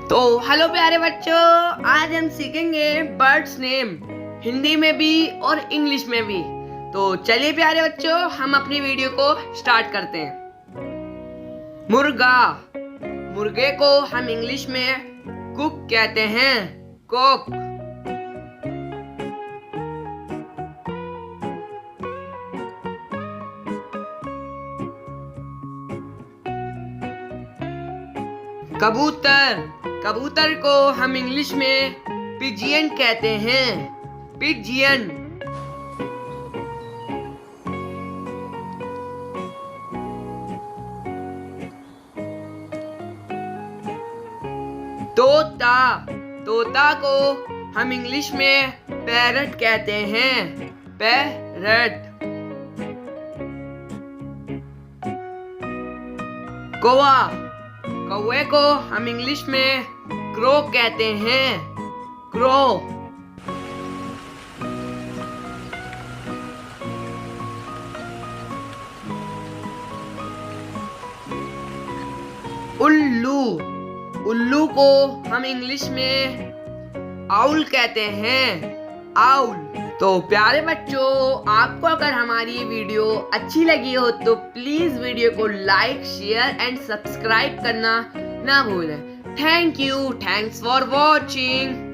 तो हेलो प्यारे बच्चों, आज हम सीखेंगे बर्ड्स नेम हिंदी में भी और इंग्लिश में भी। तो चलिए प्यारे बच्चों, हम अपनी वीडियो को स्टार्ट करते हैं। मुर्गा, मुर्गे को हम इंग्लिश में कुक कहते हैं, कुक। कबूतर, कबूतर को हम इंग्लिश में पिजियन कहते हैं, पिजियन। तोता, तोता को हम इंग्लिश में पैरट कहते हैं, पैरट। कौवा, कौवे को हम इंग्लिश में क्रो कहते हैं, क्रो। उल्लू, उल्लू को हम इंग्लिश में आउल कहते हैं, आउल। तो प्यारे बच्चों, आपको अगर हमारी ये वीडियो अच्छी लगी हो तो प्लीज वीडियो को लाइक, शेयर एंड सब्सक्राइब करना ना भूलें। Thank you, thanks for watching.